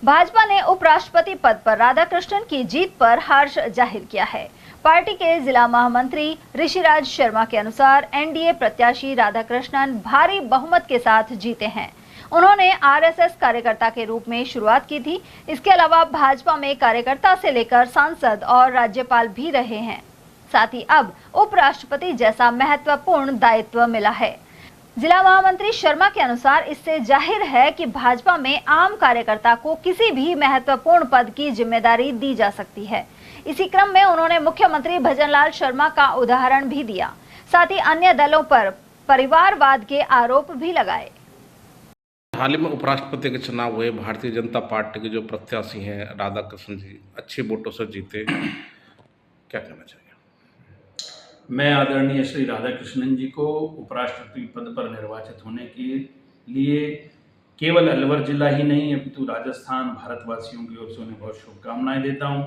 भाजपा ने उपराष्ट्रपति पद पर राधाकृष्णन की जीत पर हर्ष जाहिर किया है। पार्टी के जिला महामंत्री ऋषिराज शर्मा के अनुसार एनडीए प्रत्याशी राधाकृष्णन भारी बहुमत के साथ जीते हैं। उन्होंने आरएसएस कार्यकर्ता के रूप में शुरुआत की थी। इसके अलावा भाजपा में कार्यकर्ता से लेकर सांसद और राज्यपाल भी रहे हैं। साथ ही अब उपराष्ट्रपति जैसा महत्वपूर्ण दायित्व मिला है। जिला महामंत्री शर्मा के अनुसार इससे जाहिर है कि भाजपा में आम कार्यकर्ता को किसी भी महत्वपूर्ण पद की जिम्मेदारी दी जा सकती है। इसी क्रम में उन्होंने मुख्यमंत्री भजनलाल शर्मा का उदाहरण भी दिया। साथ ही अन्य दलों पर परिवारवाद के आरोप भी लगाए। हाल ही में उपराष्ट्रपति के चुनाव हुए, भारतीय जनता पार्टी के जो प्रत्याशी हैं राधाकृष्णन जी अच्छे वोटों से जीते, क्या कहना चाहिए? मैं आदरणीय श्री राधाकृष्णन जी को उपराष्ट्रपति पद पर निर्वाचित होने के लिए केवल अलवर जिला ही नहीं अपितु राजस्थान भारतवासियों की ओर से उन्हें बहुत शुभकामनाएं देता हूं।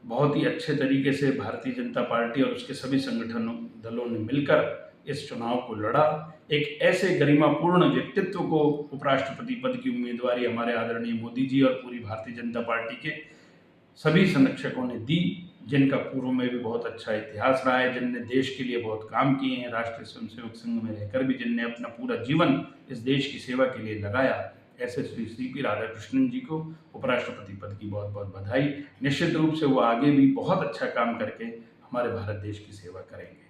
बहुत ही अच्छे तरीके से भारतीय जनता पार्टी और उसके सभी संगठनों दलों ने मिलकर इस चुनाव को लड़ा। एक ऐसे गरिमापूर्ण व्यक्तित्व को उपराष्ट्रपति पद की उम्मीदवारी हमारे आदरणीय मोदी जी और पूरी भारतीय जनता पार्टी के सभी संरक्षकों ने दी, जिनका पूर्व में भी बहुत अच्छा इतिहास रहा है, जिनने देश के लिए बहुत काम किए हैं, राष्ट्रीय स्वयंसेवक संघ में रहकर भी जिनने अपना पूरा जीवन इस देश की सेवा के लिए लगाया। ऐसे श्री सीपी राधाकृष्णन जी को उपराष्ट्रपति पद की बहुत बहुत बधाई। निश्चित रूप से वो आगे भी बहुत अच्छा काम करके हमारे भारत देश की सेवा करेंगे।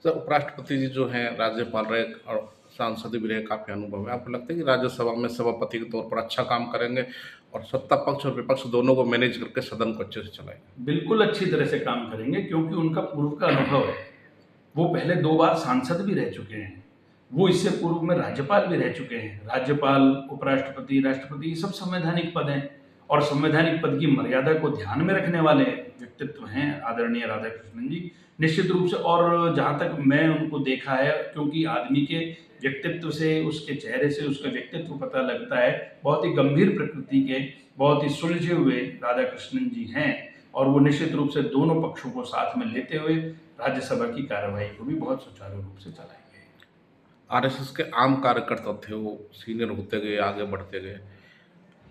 सर, उपराष्ट्रपति जी जो हैं राज्यपाल रहे और सांसद भी रहे, काफ़ी अनुभव है। आपको लगता है कि राज्यसभा में सभापति के तौर पर अच्छा काम करेंगे और सत्ता पक्ष और विपक्ष दोनों को मैनेज करके सदन को अच्छे से चलाएंगे? बिल्कुल अच्छी तरह से काम करेंगे, क्योंकि उनका पूर्व का अनुभव है। वो पहले 2 बार सांसद भी रह चुके हैं। वो इससे पूर्व में राज्यपाल भी रह चुके हैं। राज्यपाल, उपराष्ट्रपति, राष्ट्रपति, ये सब संवैधानिक पद हैं और संवैधानिक पद की मर्यादा को ध्यान में रखने वाले व्यक्तित्व हैं आदरणीय राधाकृष्णन जी, निश्चित रूप से। और जहाँ तक मैं उनको देखा है, क्योंकि आदमी के व्यक्तित्व से, उसके चेहरे से उसका व्यक्तित्व पता लगता है, बहुत ही गंभीर प्रकृति के, बहुत ही सुलझे हुए राधाकृष्णन जी हैं और वो निश्चित रूप से दोनों पक्षों को साथ में लेते हुए राज्यसभा की कार्यवाही को भी बहुत सुचारू रूप से चलाएंगे। आरएसएस के आम कार्यकर्ता थे, वो सीनियर होते गए, आगे बढ़ते गए।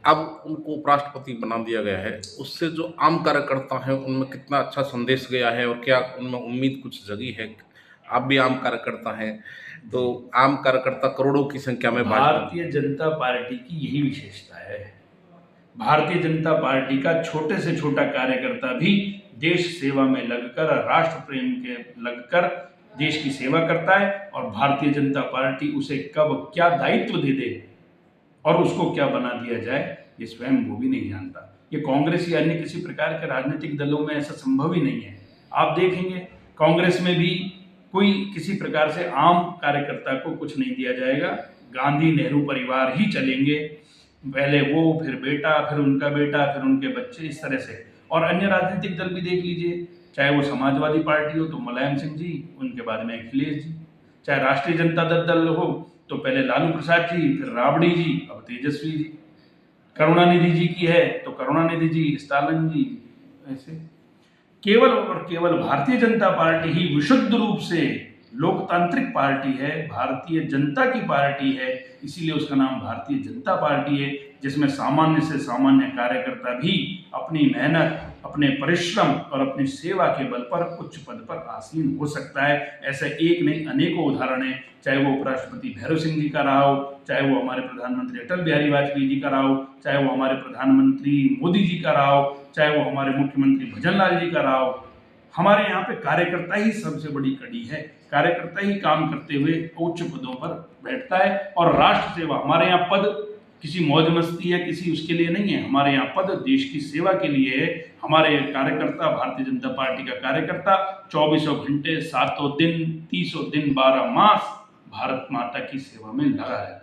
अब उनको उपराष्ट्रपति बना दिया गया है, उससे जो आम कार्यकर्ता हैं उनमें कितना अच्छा संदेश गया है और क्या उनमें उम्मीद कुछ जगी है? आप भी आम कार्यकर्ता हैं, तो आम कार्यकर्ता करोड़ों की संख्या में भारतीय जनता पार्टी की यही विशेषता है। भारतीय जनता पार्टी का छोटे से छोटा कार्यकर्ता भी देश सेवा में लगकर, राष्ट्र प्रेम के लगकर देश की सेवा करता है और भारतीय जनता पार्टी उसे कब क्या दायित्व दे दे और उसको क्या बना दिया जाए, ये स्वयं वो भी नहीं जानता। ये कांग्रेस या अन्य किसी प्रकार के राजनीतिक दलों में ऐसा संभव ही नहीं है। आप देखेंगे कांग्रेस में भी कोई किसी प्रकार से आम कार्यकर्ता को कुछ नहीं दिया जाएगा। गांधी नेहरू परिवार ही चलेंगे, पहले वो, फिर बेटा, फिर उनका बेटा, फिर उनके बच्चे, इस तरह से। और अन्य राजनीतिक दल भी देख लीजिए, चाहे वो समाजवादी पार्टी हो तो मुलायम सिंह जी, उनके बाद में अखिलेश जी, चाहे राष्ट्रीय जनता दल हो तो पहले लालू प्रसाद जी, फिर राबड़ी जी, अब तेजस्वी जी, करुणानिधि जी की है तो करुणानिधि जी, स्टालिन जी, ऐसे। केवल और केवल भारतीय जनता पार्टी ही विशुद्ध रूप से लोकतांत्रिक पार्टी है, भारतीय जनता की पार्टी है, इसीलिए उसका नाम भारतीय जनता पार्टी है, जिसमें सामान्य से सामान्य कार्यकर्ता भी अपनी मेहनत, अपने परिश्रम और अपनी सेवा के बल पर उच्च पद पर आसीन हो सकता है। ऐसे एक नहीं अनेकों उदाहरण हैं, चाहे वो उपराष्ट्रपति भैरव सिंह जी का रहा हो, चाहे वो हमारे प्रधानमंत्री अटल बिहारी वाजपेयी जी का रहा हो, चाहे वो हमारे प्रधानमंत्री मोदी जी का रहा हो, चाहे वो हमारे मुख्यमंत्री भजनलाल जी का रहा हो। हमारे यहाँ पे कार्यकर्ता ही सबसे बड़ी कड़ी है। कार्यकर्ता ही काम करते हुए उच्च पदों पर बैठता है और राष्ट्र सेवा, हमारे यहाँ पद किसी मौज मस्ती या किसी उसके लिए नहीं है। हमारे यहाँ पद देश की सेवा के लिए है। हमारे कार्यकर्ता, भारतीय जनता पार्टी का कार्यकर्ता 24 घंटे, 7 दिन, 30 दिन, 12 मास भारत माता की सेवा में लगा है।